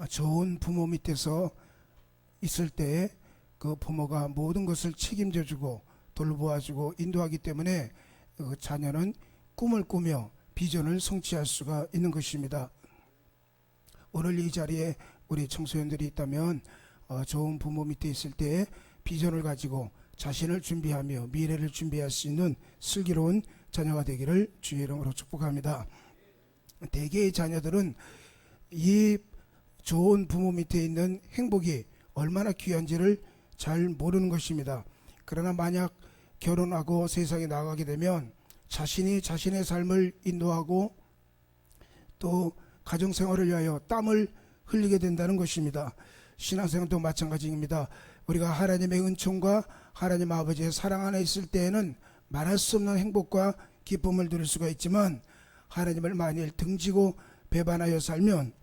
좋은 부모 밑에서 있을 때 그 부모가 모든 것을 책임져주고 돌보아주고 인도하기 때문에 그 자녀는 꿈을 꾸며 비전을 성취할 수가 있는 것입니다. 오늘 이 자리에 우리 청소년들이 있다면 좋은 부모 밑에 있을 때 비전을 가지고 자신을 준비하며 미래를 준비할 수 있는 슬기로운 자녀가 되기를 주의 이름으로 축복합니다. 대개의 자녀들은 이 좋은 부모 밑에 있는 행복이 얼마나 귀한지를 잘 모르는 것입니다. 그러나 만약 결혼하고 세상에 나가게 되면 자신이 자신의 삶을 인도하고 또 가정생활을 위하여 땀을 흘리게 된다는 것입니다. 신앙생활도 마찬가지입니다. 우리가 하나님의 은총과 하나님 아버지의 사랑 안에 있을 때에는 말할 수 없는 행복과 기쁨을 누릴 수가 있지만 하나님을 만일 등지고 배반하여 살면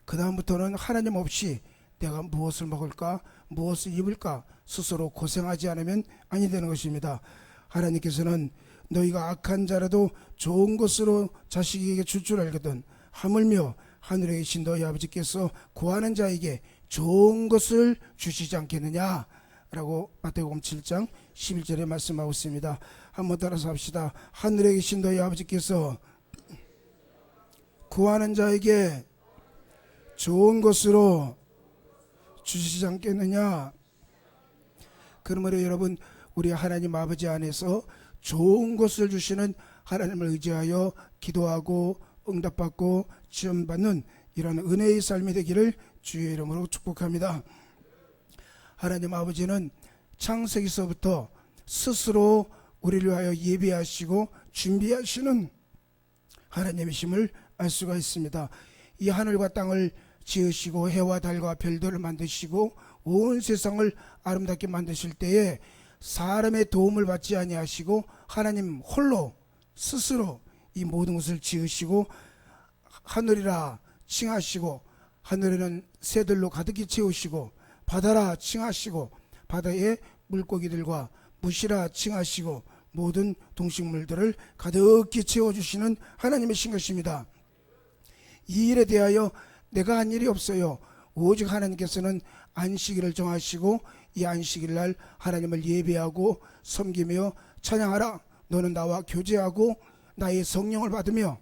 그 다음부터는 하나님 없이 내가 무엇을 먹을까 무엇을 입을까 스스로 고생하지 않으면 아니 되는 것입니다. 하나님께서는 너희가 악한 자라도 좋은 것으로 자식에게 줄 줄 알거든 하물며 하늘에 계신 너희 아버지께서 구하는 자에게 좋은 것을 주시지 않겠느냐 라고 마태복음 7장 11절에 말씀하고 있습니다. 한번 따라서 합시다. 하늘에 계신 너희 아버지께서 구하는 자에게 좋은 것으로 주시지 않겠느냐. 그러므로 여러분 우리 하나님 아버지 안에서 좋은 것을 주시는 하나님을 의지하여 기도하고 응답받고 지원받는 이런 은혜의 삶이 되기를 주의 이름으로 축복합니다. 하나님 아버지는 창세기서부터 스스로 우리를 위하여 예비하시고 준비하시는 하나님이심을 알 수가 있습니다. 이 하늘과 땅을 지으시고 해와 달과 별들을 만드시고 온 세상을 아름답게 만드실 때에 사람의 도움을 받지 아니하시고 하나님 홀로 스스로 이 모든 것을 지으시고 하늘이라 칭하시고 하늘에는 새들로 가득히 채우시고 바다라 칭하시고 바다의 물고기들과 무시라 칭하시고 모든 동식물들을 가득히 채워주시는 하나님이신 것입니다. 이 일에 대하여 내가 한 일이 없어요. 오직 하나님께서는 안식일을 정하시고 이 안식일 날 하나님을 예배하고 섬기며 찬양하라. 너는 나와 교제하고 나의 성령을 받으며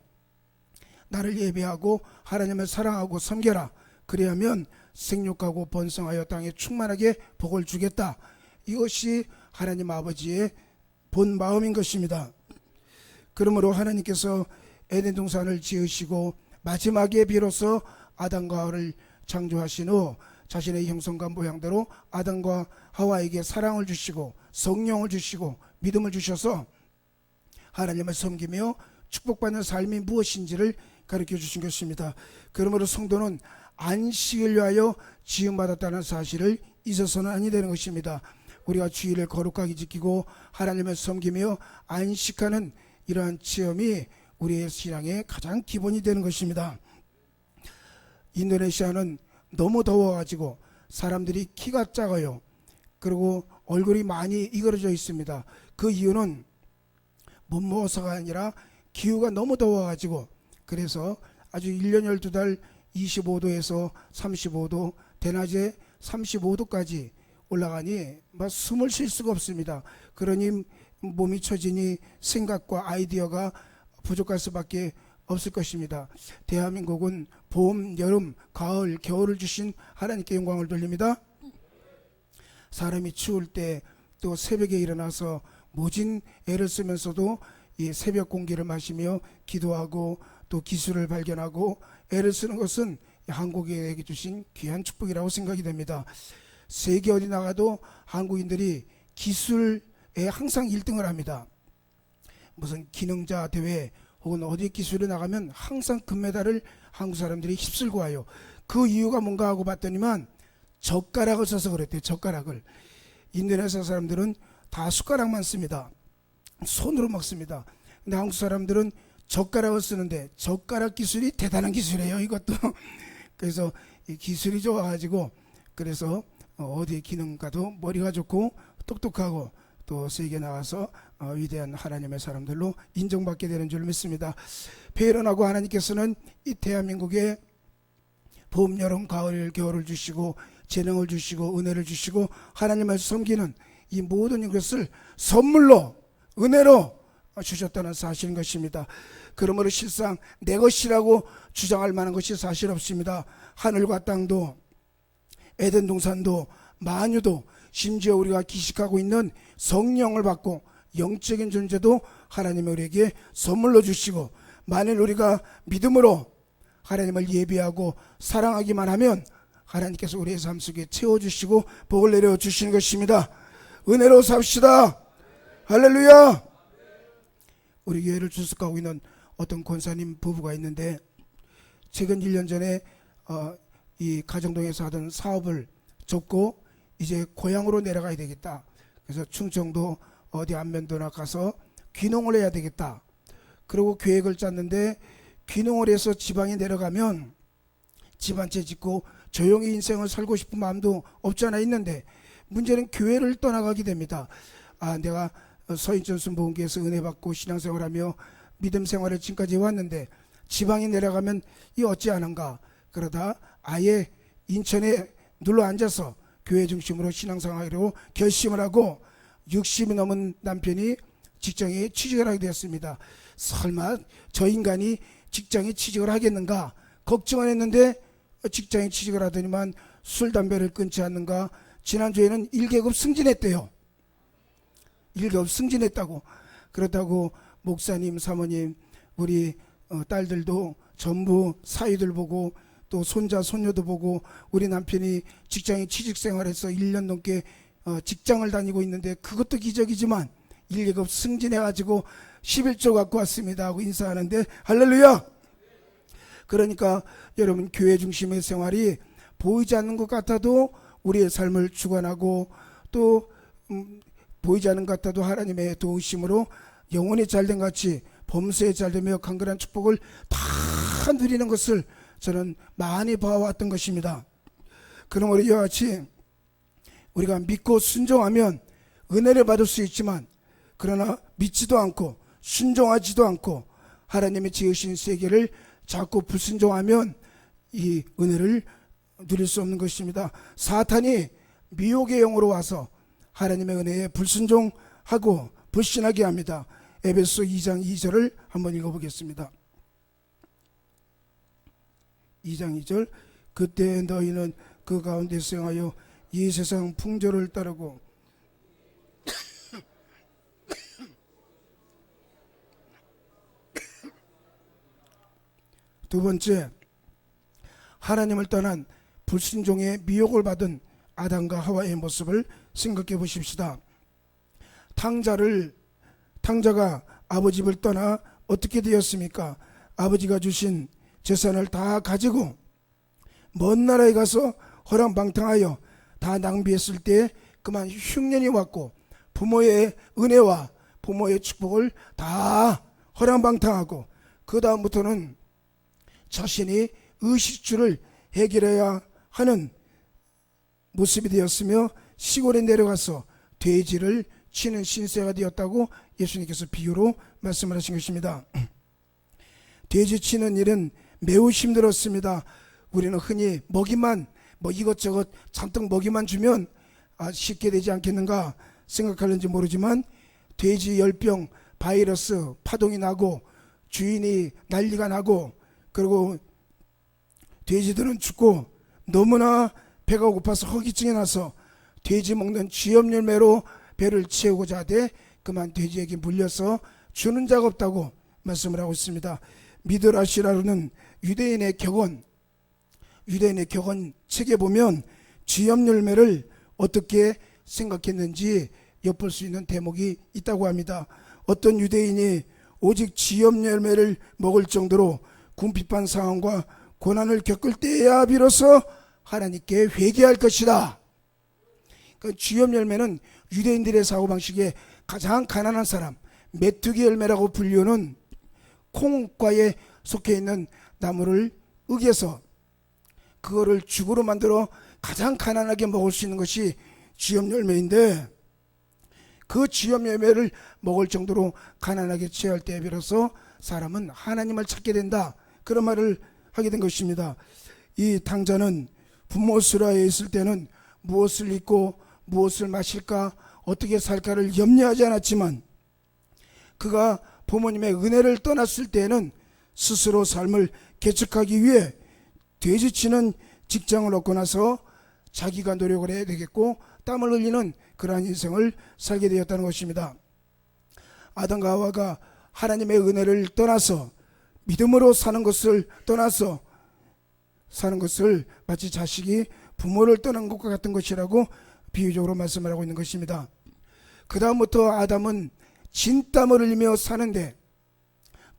나를 예배하고 하나님을 사랑하고 섬겨라. 그래야면 생육하고 번성하여 땅에 충만하게 복을 주겠다. 이것이 하나님 아버지의 본 마음인 것입니다. 그러므로 하나님께서 에덴 동산을 지으시고 마지막에 비로소 아담과 하와를 창조하신 후 자신의 형상과 모양대로 아담과 하와에게 사랑을 주시고 성령을 주시고 믿음을 주셔서 하나님을 섬기며 축복받는 삶이 무엇인지를 가르쳐 주신 것입니다. 그러므로 성도는 안식을 위하여 지음받았다는 사실을 잊어서는 아니 되는 것입니다. 우리가 주일을 거룩하게 지키고 하나님을 섬기며 안식하는 이러한 체험이 우리의 신앙의 가장 기본이 되는 것입니다. 인도네시아는 너무 더워가지고 사람들이 키가 작아요. 그리고 얼굴이 많이 이그러져 있습니다. 그 이유는 못 먹어서가 아니라 기후가 너무 더워가지고 그래서 아주 1년 12달 25도에서 35도 대낮에 35도까지 올라가니 막 숨을 쉴 수가 없습니다. 그러니 몸이 처지니 생각과 아이디어가 부족할 수밖에 없을 것입니다. 대한민국은 봄, 여름, 가을, 겨울을 주신 하나님께 영광을 돌립니다. 사람이 추울 때 또 새벽에 일어나서 모진 애를 쓰면서도 이 새벽 공기를 마시며 기도하고 또 기술을 발견하고 애를 쓰는 것은 한국에게 주신 귀한 축복이라고 생각이 됩니다. 세계 어디 나가도 한국인들이 기술에 항상 1등을 합니다. 무슨 기능자 대회 혹은 어디 기술에 나가면 항상 금메달을 한국 사람들이 휩쓸고 와요. 그 이유가 뭔가 하고 봤더니만 젓가락을 써서 그랬대요. 젓가락을. 인도네시아 사람들은 다 숟가락만 씁니다. 손으로 먹습니다. 근데 한국 사람들은 젓가락을 쓰는데 젓가락 기술이 대단한 기술이에요. 이것도. 그래서 이 기술이 좋아가지고 그래서 어디 기능 가도 머리가 좋고 똑똑하고 또 세계 나와서 위대한 하나님의 사람들로 인정받게 되는 줄 믿습니다. 배런하고 하나님께서는 이 대한민국에 봄, 여름, 가을, 겨울을 주시고 재능을 주시고 은혜를 주시고 하나님을 섬기는 이 모든 것을 선물로 은혜로 주셨다는 사실인 것입니다. 그러므로 실상 내 것이라고 주장할 만한 것이 사실 없습니다. 하늘과 땅도 에덴 동산도 만유도 심지어 우리가 기식하고 있는 성령을 받고 영적인 존재도 하나님이 우리에게 선물로 주시고, 만일 우리가 믿음으로 하나님을 예비하고 사랑하기만 하면 하나님께서 우리의 삶 속에 채워주시고 복을 내려주시는 것입니다. 은혜로 삽시다. 할렐루야. 우리 교회를 출석하고 있는 어떤 권사님 부부가 있는데, 최근 1년 전에 이 가정동에서 하던 사업을 접고 이제 고향으로 내려가야 되겠다. 그래서 충청도 어디 안면도나 가서 귀농을 해야 되겠다. 그리고 계획을 짰는데, 귀농을 해서 지방에 내려가면 집 한 채 짓고 조용히 인생을 살고 싶은 마음도 없지 않아 있는데, 문제는 교회를 떠나가게 됩니다. 내가 서인천 순복음교회에서 은혜 받고 신앙생활하며 믿음 생활을 지금까지 해왔는데 지방에 내려가면 이 어찌하는가. 그러다 아예 인천에 눌러 앉아서 교회 중심으로 신앙생활하기로 결심을 하고 60이 넘은 남편이 직장에 취직을 하게 되었습니다. 설마 저 인간이 직장에 취직을 하겠는가 걱정을 했는데, 직장에 취직을 하더니만 술 담배를 끊지 않는가. 지난주에는 1계급 승진했대요. 1계급 승진했다고. 그렇다고 목사님, 사모님, 우리 딸들도 전부 사위들 보고 또 손자, 손녀도 보고, 우리 남편이 직장에 취직 생활해서 1년 넘게 직장을 다니고 있는데 그것도 기적이지만 1계급 승진해가지고 11조 갖고 왔습니다 하고 인사하는데, 할렐루야. 그러니까 여러분, 교회 중심의 생활이 보이지 않는 것 같아도 우리의 삶을 주관하고, 또 보이지 않는 것 같아도 하나님의 도우심으로 영혼이 잘된 같이 범사에 잘되며 강건한 축복을 다 누리는 것을 저는 많이 봐왔던 것입니다. 그러므로 이와 같이 우리가 믿고 순종하면 은혜를 받을 수 있지만, 그러나 믿지도 않고 순종하지도 않고 하나님이 지으신 세계를 자꾸 불순종하면 이 은혜를 누릴 수 없는 것입니다. 사탄이 미혹의 영으로 와서 하나님의 은혜에 불순종하고 불신하게 합니다. 에베소 2장 2절을 한번 읽어보겠습니다. 2장 2절. 그때 너희는 그 가운데 수행하여 이 세상 풍조를 따르고 두 번째, 하나님을 떠난 불순종의 미혹을 받은 아담과 하와의 모습을 생각해 보십시다. 탕자가 아버지 집을 떠나 어떻게 되었습니까? 아버지가 주신 재산을 다 가지고 먼 나라에 가서 허랑방탕하여 다 낭비했을 때 그만 흉년이 왔고, 부모의 은혜와 부모의 축복을 다 허랑방탕하고, 그 다음부터는 자신이 의식주를 해결해야 하는 모습이 되었으며, 시골에 내려가서 돼지를 치는 신세가 되었다고 예수님께서 비유로 말씀을 하신 것입니다. 돼지 치는 일은 매우 힘들었습니다. 우리는 흔히 먹이만 이것저것 잔뜩 먹이만 주면 쉽게 되지 않겠는가 생각하는지 모르지만, 돼지 열병 바이러스 파동이 나고 주인이 난리가 나고, 그리고 돼지들은 죽고 너무나 배가 고파서 허기증이 나서 돼지 먹는 쥐염열매로 배를 채우고자 하되 그만 돼지에게 물려서 주는 자가 없다고 말씀을 하고 있습니다. 미드라시라는 유대인의 격언 책에 보면 쥐염열매를 어떻게 생각했는지 엿볼 수 있는 대목이 있다고 합니다. 어떤 유대인이 오직 쥐염열매를 먹을 정도로 궁핍한 상황과 고난을 겪을 때야 비로소 하나님께 회개할 것이다. 그 쥐염열매는 유대인들의 사고방식에 가장 가난한 사람, 메뚜기 열매라고 불리우는 콩과에 속해 있는 나무를 으개서 그거를 죽으로 만들어 가장 가난하게 먹을 수 있는 것이 쥐염열매인데, 그 쥐염열매를 먹을 정도로 가난하게 취할 때에 비로소 사람은 하나님을 찾게 된다, 그런 말을 하게 된 것입니다. 이 당자는 부모스라에 있을 때는 무엇을 입고 무엇을 마실까 어떻게 살까를 염려하지 않았지만 그가 부모님의 은혜를 떠났을 때에는 스스로 삶을 개척하기 위해 되지치는 직장을 얻고 나서 자기가 노력을 해야 되겠고 땀을 흘리는 그러한 인생을 살게 되었다는 것입니다. 아담과 하와가 하나님의 은혜를 떠나서 믿음으로 사는 것을 떠나서 사는 것을 마치 자식이 부모를 떠난 것과 같은 것이라고 비유적으로 말씀을 하고 있는 것입니다. 그 다음부터 아담은 진땀을 흘리며 사는데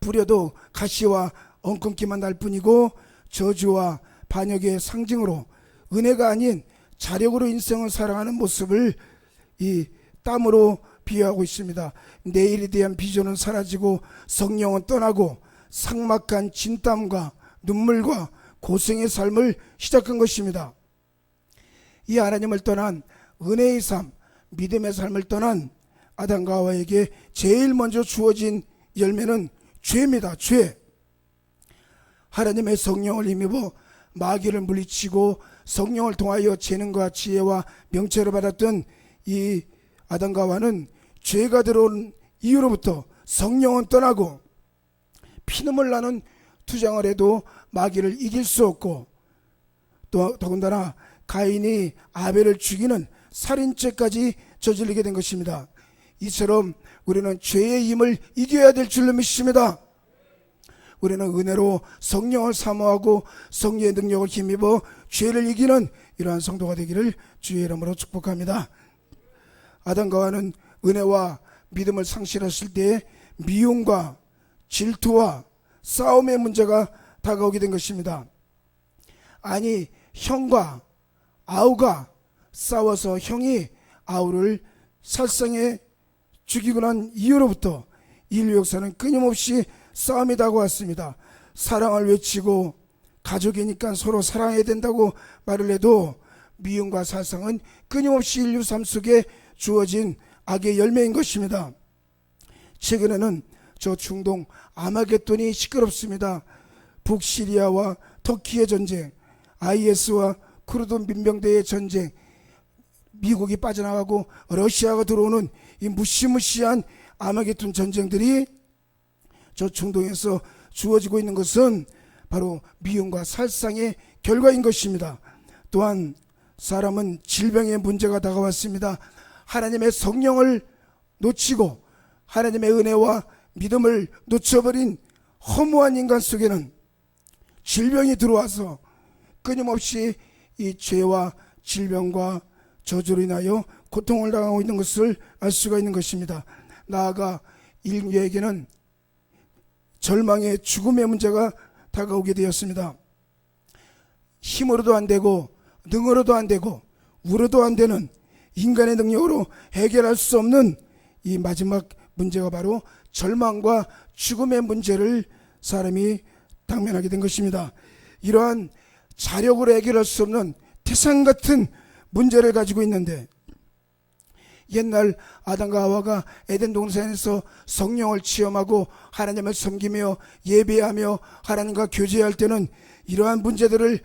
부려도 가시와 엉겅기만 날 뿐이고 저주와 반역의 상징으로 은혜가 아닌 자력으로 인생을 살아가는 모습을 이 땀으로 비유하고 있습니다. 내일에 대한 비전은 사라지고 성령은 떠나고 삭막한 진땀과 눈물과 고생의 삶을 시작한 것입니다. 이 하나님을 떠난 은혜의 삶, 믿음의 삶을 떠난 아담과 하와에게 제일 먼저 주어진 열매는 죄입니다. 죄. 하나님의 성령을 힘입어 마귀를 물리치고 성령을 통하여 재능과 지혜와 명철을 받았던 이 아담과 하와는 죄가 들어온 이후로부터 성령은 떠나고 피눈물 나는 투정을 해도 마귀를 이길 수 없고 또 더군다나 가인이 아벨을 죽이는 살인죄까지 저지르게 된 것입니다. 이처럼 우리는 죄의 힘을 이겨야 될 줄로 믿습니다. 우리는 은혜로 성령을 사모하고 성령의 능력을 힘입어 죄를 이기는 이러한 성도가 되기를 주의 이름으로 축복합니다. 아담과 하와는 은혜와 믿음을 상실했을 때 미움과 질투와 싸움의 문제가 다가오게 된 것입니다. 아니 형과 아우가 싸워서 형이 아우를 살상해 죽이고 난 이후로부터 인류 역사는 끊임없이 싸움이 다가왔습니다. 사랑을 외치고 가족이니까 서로 사랑해야 된다고 말을 해도 미움과 살상은 끊임없이 인류 삶 속에 주어진 악의 열매인 것입니다. 최근에는 저 중동 아마겟돈이 시끄럽습니다. 북시리아와 터키의 전쟁, IS와 쿠르드 민병대의 전쟁, 미국이 빠져나가고 러시아가 들어오는 이 무시무시한 아마겟돈 전쟁들이 저 중동에서 주어지고 있는 것은 바로 미움과 살상의 결과인 것입니다. 또한 사람은 질병의 문제가 다가왔습니다. 하나님의 성령을 놓치고 하나님의 은혜와 믿음을 놓쳐버린 허무한 인간 속에는 질병이 들어와서 끊임없이 이 죄와 질병과 저주로 인하여 고통을 당하고 있는 것을 알 수가 있는 것입니다. 나아가 인류에게는 절망의 죽음의 문제가 다가오게 되었습니다. 힘으로도 안 되고 능으로도 안 되고 우로도 안 되는 인간의 능력으로 해결할 수 없는 이 마지막 문제가 바로 절망과 죽음의 문제를 사람이 당면하게 된 것입니다. 이러한 자력으로 해결할 수 없는 태산 같은 문제를 가지고 있는데 옛날 아담과 하와가 에덴 동산에서 성령을 체험하고 하나님을 섬기며 예배하며 하나님과 교제할 때는 이러한 문제들을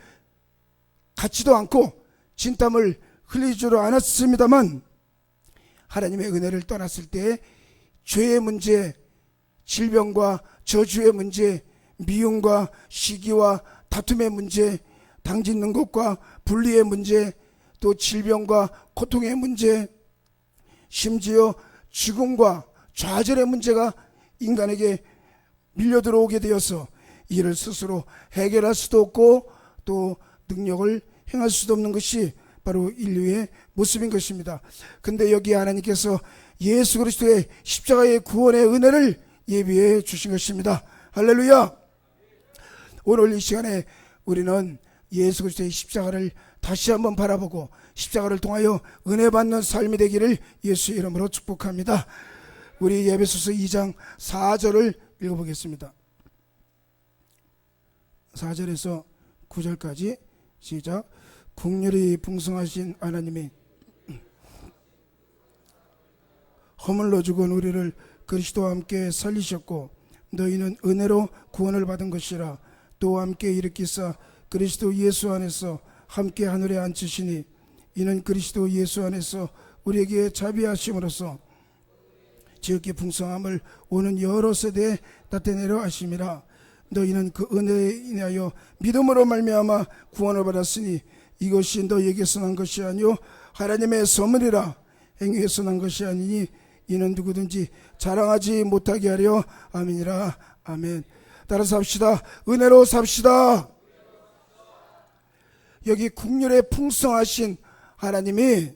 갖지도 않고 진땀을 흘리지도 않았습니다만 하나님의 은혜를 떠났을 때 죄의 문제, 질병과 저주의 문제, 미움과 시기와 다툼의 문제, 당짓는 것과 분리의 문제, 또 질병과 고통의 문제, 심지어 죽음과 좌절의 문제가 인간에게 밀려 들어오게 되어서 이를 스스로 해결할 수도 없고 또 능력을 행할 수도 없는 것이 바로 인류의 모습인 것입니다. 근데 여기 하나님께서 예수 그리스도의 십자가의 구원의 은혜를 예비해 주신 것입니다. 할렐루야. 오늘 이 시간에 우리는 예수 그리스도의 십자가를 다시 한번 바라보고 십자가를 통하여 은혜 받는 삶이 되기를 예수 이름으로 축복합니다. 우리 에베소서 2장 4절을 읽어보겠습니다. 4절에서 9절까지 시작. 국률이 풍성하신 하나님이 허물로 죽은 우리를 그리스도와 함께 살리셨고 너희는 은혜로 구원을 받은 것이라. 또 함께 일으키사 그리스도 예수 안에서 함께 하늘에 앉으시니 이는 그리스도 예수 안에서 우리에게 자비하심으로써 지극히 풍성함을 오는 여러 세대에 나타내려 하심이라. 너희는 그 은혜에 인하여 믿음으로 말미암아 구원을 받았으니 이것이 너희에게서 난 것이 아니요 하나님의 선물이라. 행위에서 난 것이 아니니 이는 누구든지 자랑하지 못하게 하려 함이니라. 아멘. 따라서 합시다. 은혜로 삽시다. 여기 국률에 풍성하신 하나님이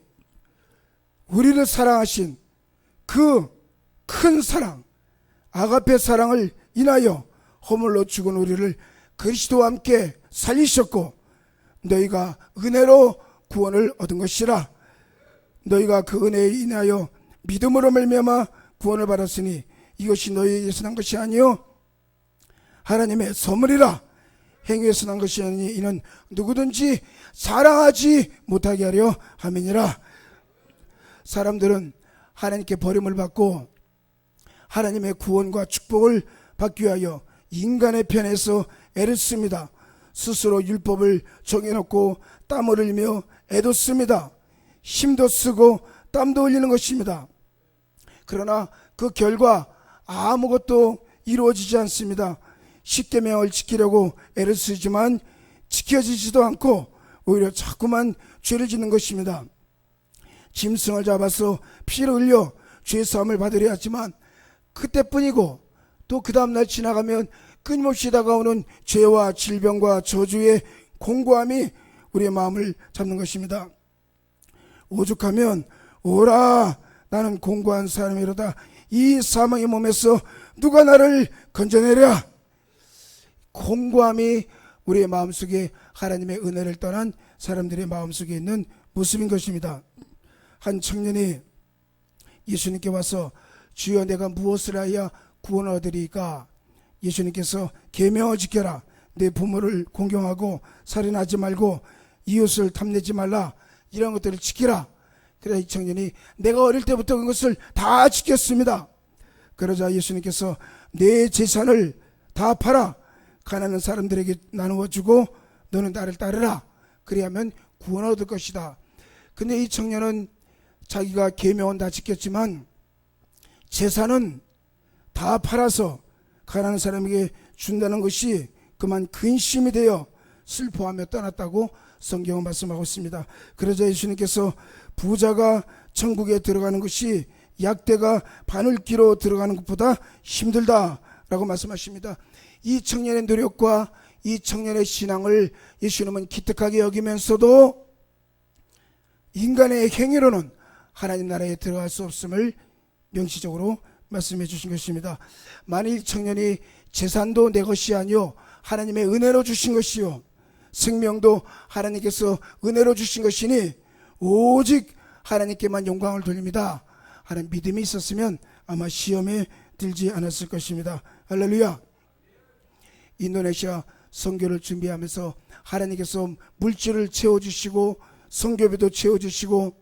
우리를 사랑하신 그 큰 사랑, 아가페 사랑을 인하여 허물로 죽은 우리를 그리스도와 함께 살리셨고 너희가 은혜로 구원을 얻은 것이라. 너희가 그 은혜에 인하여 믿음으로 말미암아 구원을 받았으니 이것이 너희에게서 난 것이 아니요 하나님의 선물이라. 행위에서 난 것이 아니니 이는 누구든지 자랑하지 못하게 하려 함이니라. 사람들은 하나님께 버림을 받고 하나님의 구원과 축복을 받기 위하여 인간의 편에서 애를 씁니다. 스스로 율법을 정해놓고 땀을 흘리며 애도 씁니다. 힘도 쓰고 땀도 흘리는 것입니다. 그러나 그 결과 아무것도 이루어지지 않습니다. 십계명을 지키려고 애를 쓰지만 지켜지지도 않고 오히려 자꾸만 죄를 짓는 것입니다. 짐승을 잡아서 피를 흘려 죄사함을 받으려 하지만 그때뿐이고 또 그 다음날 지나가면 끊임없이 다가오는 죄와 질병과 저주의 공고함이 우리의 마음을 잡는 것입니다. 오죽하면 오라 나는 공고한 사람이로다. 이 사망의 몸에서 누가 나를 건져내랴. 공고함이 우리의 마음속에 하나님의 은혜를 떠난 사람들의 마음속에 있는 모습인 것입니다. 한 청년이 예수님께 와서 주여 내가 무엇을 하여 구원을 얻으리까? 예수님께서 계명을 지켜라. 내 부모를 공경하고 살인하지 말고 이웃을 탐내지 말라. 이런 것들을 지키라. 그래서 이 청년이 내가 어릴 때부터 그것을 다 지켰습니다. 그러자 예수님께서 내 재산을 다 팔아 가난한 사람들에게 나누어 주고 너는 나를 따르라. 그래야만 구원을 얻을 것이다. 근데 이 청년은 자기가 계명은 다 지켰지만 재산은 다 팔아서 가난한 사람에게 준다는 것이 그만 근심이 되어 슬퍼하며 떠났다고 성경은 말씀하고 있습니다. 그러자 예수님께서 부자가 천국에 들어가는 것이 약대가 바늘기로 들어가는 것보다 힘들다라고 말씀하십니다. 이 청년의 노력과 이 청년의 신앙을 예수님은 기특하게 여기면서도 인간의 행위로는 하나님 나라에 들어갈 수 없음을 명시적으로 말씀해 주신 것입니다. 만일 청년이 재산도 내 것이 아니요 하나님의 은혜로 주신 것이요 생명도 하나님께서 은혜로 주신 것이니 오직 하나님께만 영광을 돌립니다 하는 믿음이 있었으면 아마 시험에 들지 않았을 것입니다. 할렐루야. 인도네시아 선교를 준비하면서 하나님께서 물질을 채워주시고 선교비도 채워주시고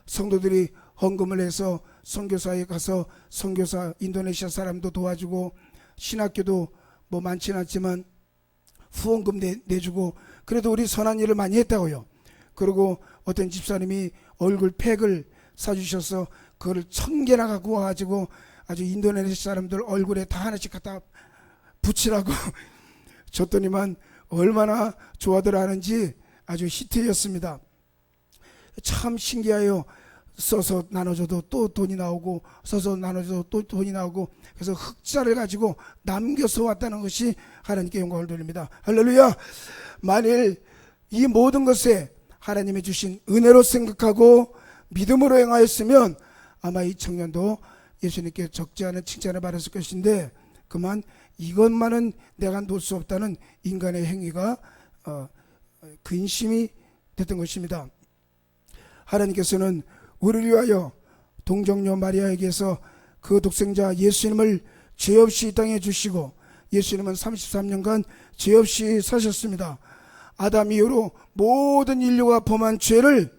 성도들이 헌금을 해서 선교사에 가서 선교사 인도네시아 사람도 도와주고 신학교도 뭐 많지는 않지만 후원금 내주고 그래도 우리 선한 일을 많이 했다고요. 그리고 어떤 집사님이 얼굴 팩을 사주셔서 그거를 1000개나 갖고 와가지고 아주 인도네시아 사람들 얼굴에 다 하나씩 갖다 붙이라고 줬더니만 얼마나 좋아들 하는지 아주 히트였습니다. 참 신기해요. 써서 나눠줘도 또 돈이 나오고 써서 나눠줘도 또 돈이 나오고 그래서 흑자를 가지고 남겨서 왔다는 것이 하나님께 영광을 돌립니다. 할렐루야. 만일 이 모든 것에 하나님이 주신 은혜로 생각하고 믿음으로 행하였으면 아마 이 청년도 예수님께 적지 않은 칭찬을 받았을 것인데 그만 이것만은 내가 놓을 수 없다는 인간의 행위가 근심이 됐던 것입니다. 하나님께서는 우리를 위하여 동정녀 마리아에게서 그 독생자 예수님을 죄 없이 이 땅에 주시고 예수님은 33년간 죄 없이 사셨습니다. 아담 이후로 모든 인류가 범한 죄를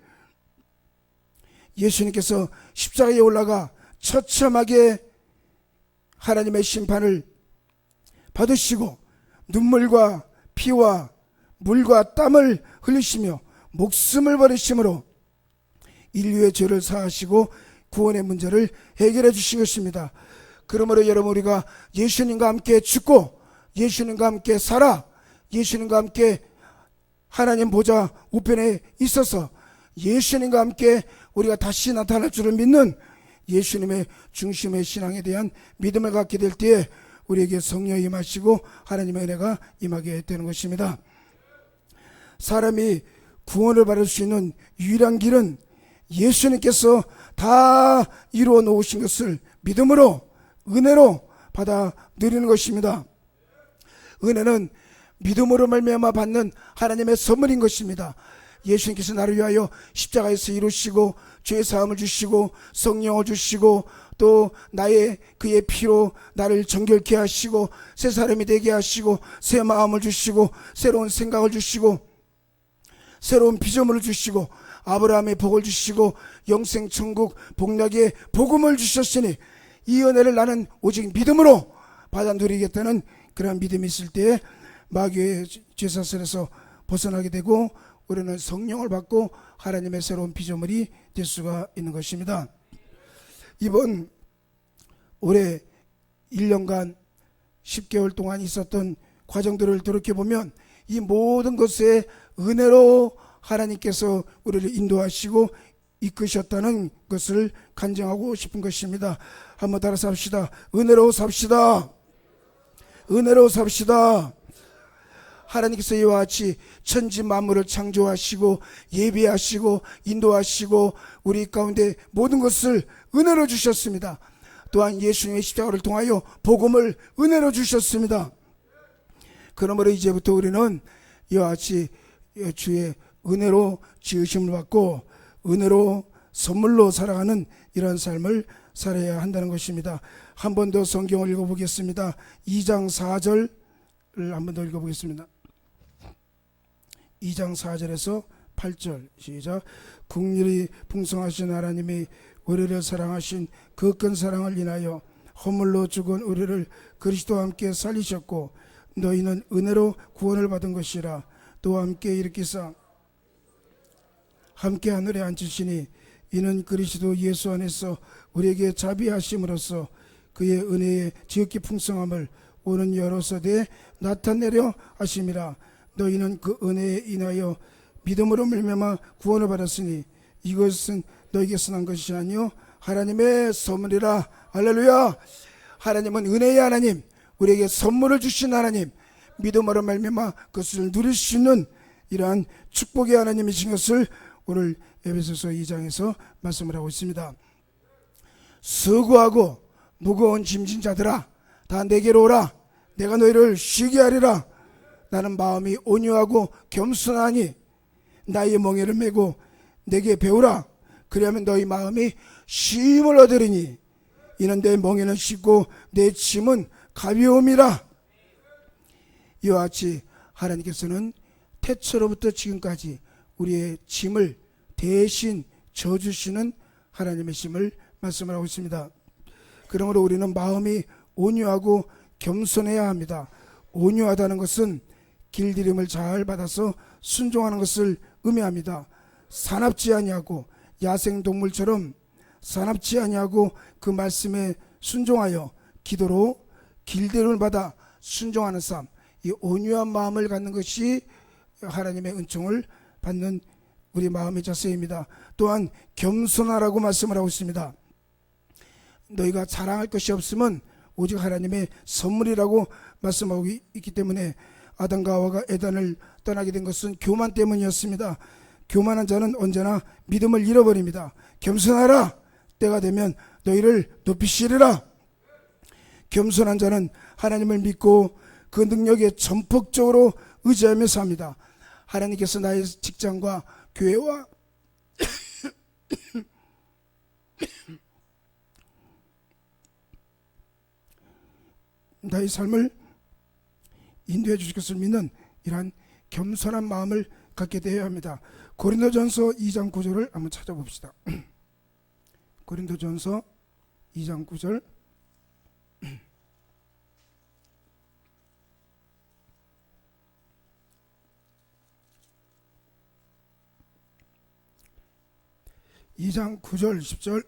예수님께서 십자가에 올라가 처참하게 하나님의 심판을 받으시고 눈물과 피와 물과 땀을 흘리시며 목숨을 버리심으로 인류의 죄를 사하시고 구원의 문제를 해결해 주신 것입니다. 그러므로 여러분, 우리가 예수님과 함께 죽고 예수님과 함께 살아 예수님과 함께 하나님 보좌 우편에 있어서 예수님과 함께 우리가 다시 나타날 줄을 믿는 예수님의 중심의 신앙에 대한 믿음을 갖게 될 때에 우리에게 성령이 임하시고 하나님의 은혜가 임하게 되는 것입니다. 사람이 구원을 받을 수 있는 유일한 길은 예수님께서 다 이루어 놓으신 것을 믿음으로 은혜로 받아 누리는 것입니다. 은혜는 믿음으로 말미암아 받는 하나님의 선물인 것입니다. 예수님께서 나를 위하여 십자가에서 이루시고 죄 사함을 주시고 성령을 주시고 또 그의 피로 나를 정결케 하시고 새 사람이 되게 하시고 새 마음을 주시고 새로운 생각을 주시고 새로운 피조물을 주시고 아브라함의 복을 주시고 영생 천국 복락의 복음을 주셨으니 이 은혜를 나는 오직 믿음으로 받아 누리겠다는 그런 믿음이 있을 때에 마귀의 죄사슬에서 벗어나게 되고 우리는 성령을 받고 하나님의 새로운 피조물이 될 수가 있는 것입니다. 이번 올해 1년간 10개월 동안 있었던 과정들을 돌이켜보면 이 모든 것에 은혜로 하나님께서 우리를 인도하시고 이끄셨다는 것을 간증하고 싶은 것입니다. 한번 따라서 합시다. 은혜로 삽시다. 은혜로 삽시다. 하나님께서 이와 같이 천지 만물을 창조하시고 예비하시고 인도하시고 우리 가운데 모든 것을 은혜로 주셨습니다. 또한 예수님의 십자가를 통하여 복음을 은혜로 주셨습니다. 그러므로 이제부터 우리는 이와 같이 주의 은혜로 지으심을 받고 은혜로 선물로 살아가는 이런 삶을 살아야 한다는 것입니다. 한 번 더 성경을 읽어보겠습니다. 2장 4절을 한 번 더 읽어보겠습니다. 2장 4절에서 8절 시작. 국률이 풍성하신 하나님이 우리를 사랑하신 그 큰 사랑을 인하여 허물로 죽은 우리를 그리스도와 함께 살리셨고 너희는 은혜로 구원을 받은 것이라. 또 함께 일으키사 함께 하늘에 앉히시니 이는 그리스도 예수 안에서 우리에게 자비하심으로써 그의 은혜의 지극히 풍성함을 오는 여러 세대에 나타내려 하심이라. 너희는 그 은혜에 인하여 믿음으로 말미암아 구원을 받았으니 이것은 너희에게서 난 것이 아니요 하나님의 선물이라. 할렐루야. 하나님은 은혜의 하나님, 우리에게 선물을 주신 하나님, 믿음으로 말미암아 그것을 누릴 수 있는 이러한 축복의 하나님이신 것을 오늘 에베소서 2장에서 말씀을 하고 있습니다. 수고하고 무거운 짐진 자들아 다 내게로 오라. 내가 너희를 쉬게 하리라. 나는 마음이 온유하고 겸손하니 나의 멍에를 메고 내게 배우라. 그리하면 너희 마음이 쉼을 얻으리니 이는 내 멍에는 쉽고 내 짐은 가벼움이라. 이와 같이 하나님께서는 태초로부터 지금까지 우리의 짐을 대신 져주시는 하나님의 심을 말씀을 하고 있습니다. 그러므로 우리는 마음이 온유하고 겸손해야 합니다. 온유하다는 것은 길들임을 잘 받아서 순종하는 것을 의미합니다. 사납지 아니하고 야생동물처럼 사납지 아니하고 그 말씀에 순종하여 기도로 길들임을 받아 순종하는 삶, 이 온유한 마음을 갖는 것이 하나님의 은총을 받는 우리 마음의 자세입니다. 또한 겸손하라고 말씀을 하고 있습니다. 너희가 자랑할 것이 없으면 오직 하나님의 선물이라고 말씀하고 있기 때문에 아담과 하와가 에덴을 떠나게 된 것은 교만 때문이었습니다. 교만한 자는 언제나 믿음을 잃어버립니다. 겸손하라. 때가 되면 너희를 높이시리라. 겸손한 자는 하나님을 믿고 그 능력에 전폭적으로 의지하며 삽니다. 하나님께서 나의 직장과 교회와 나의 삶을 인도해 주실 것을 믿는 이러한 겸손한 마음을 갖게 되어야 합니다. 고린도전서 2장 9절을 한번 찾아봅시다. 고린도전서 2장 9절. 2장 9절 10절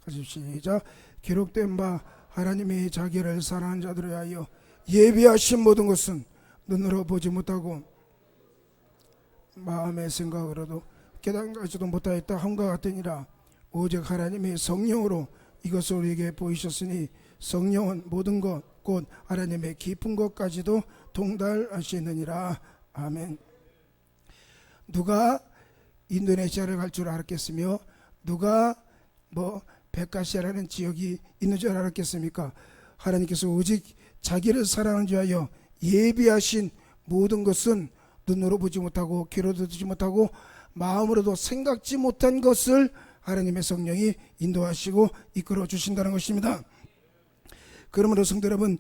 같이 시작. 기록된 바 하나님이 자기를 사랑하는 자들을 위하여 예비하신 모든 것은 눈으로 보지 못하고 마음의 생각으로도 깨닫지도 못하였다 함과 같으니라. 오직 하나님이 성령으로 이것을 우리에게 보이셨으니 성령은 모든 것 곧 하나님의 깊은 것까지도 통달하시느니라. 아멘. 누가 인도네시아를 갈 줄 알았겠으며 누가 백가시아라는 지역이 있는 줄 알았겠습니까? 하나님께서 오직 자기를 사랑하는 자 위하여 예비하신 모든 것은 눈으로 보지 못하고 귀로도 듣지 못하고 마음으로도 생각지 못한 것을 하나님의 성령이 인도하시고 이끌어 주신다는 것입니다. 그러므로 성도 여러분,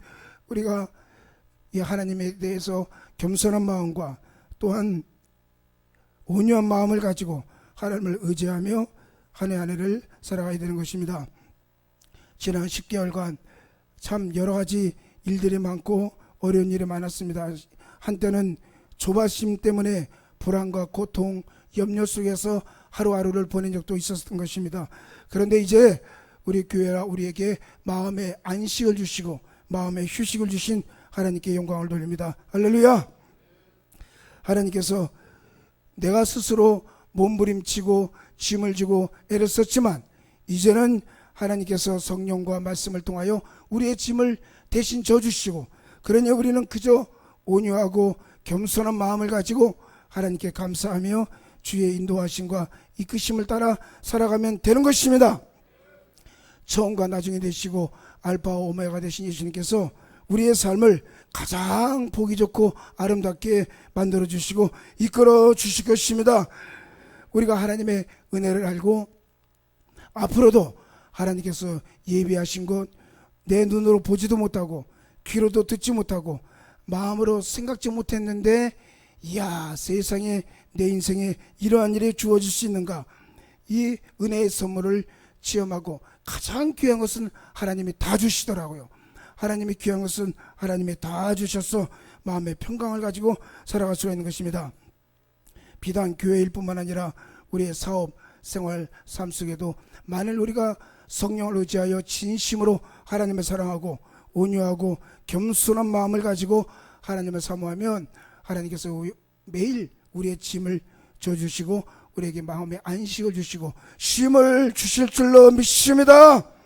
우리가 이 하나님에 대해서 겸손한 마음과 또한 온유한 마음을 가지고 하나님을 의지하며 한 해 한 해를 살아가야 되는 것입니다. 지난 10개월간 참 여러 가지 일들이 많고 어려운 일이 많았습니다. 한때는 조바심 때문에 불안과 고통, 염려 속에서 하루하루를 보낸 적도 있었던 것입니다. 그런데 이제 우리 교회가 우리에게 마음의 안식을 주시고 마음의 휴식을 주신 하나님께 영광을 돌립니다. 할렐루야. 하나님께서 내가 스스로 몸부림치고 짐을 지고 애를 썼지만 이제는 하나님께서 성령과 말씀을 통하여 우리의 짐을 대신 져주시고, 그러니 우리는 그저 온유하고 겸손한 마음을 가지고 하나님께 감사하며 주의 인도하심과 이끄심을 따라 살아가면 되는 것입니다. 처음과 나중에 되시고 알파와 오메가 되신 예수님께서 우리의 삶을 가장 보기 좋고 아름답게 만들어 주시고 이끌어 주실 것입니다. 우리가 하나님의 은혜를 알고 앞으로도 하나님께서 예비하신 것, 내 눈으로 보지도 못하고 귀로도 듣지 못하고 마음으로 생각지 못했는데, 이야, 세상에 내 인생에 이러한 일이 주어질 수 있는가, 이 은혜의 선물을 체험하고 가장 귀한 것은 하나님이 다 주시더라고요. 하나님이 귀한 것은 하나님이 다 주셔서 마음의 평강을 가지고 살아갈 수가 있는 것입니다. 비단 교회일 뿐만 아니라 우리의 사업, 생활, 삶 속에도 만일 우리가 성령을 의지하여 진심으로 하나님을 사랑하고 온유하고 겸손한 마음을 가지고 하나님을 사모하면 하나님께서 매일 우리의 짐을 져주시고 우리에게 마음의 안식을 주시고 쉼을 주실 줄로 믿습니다.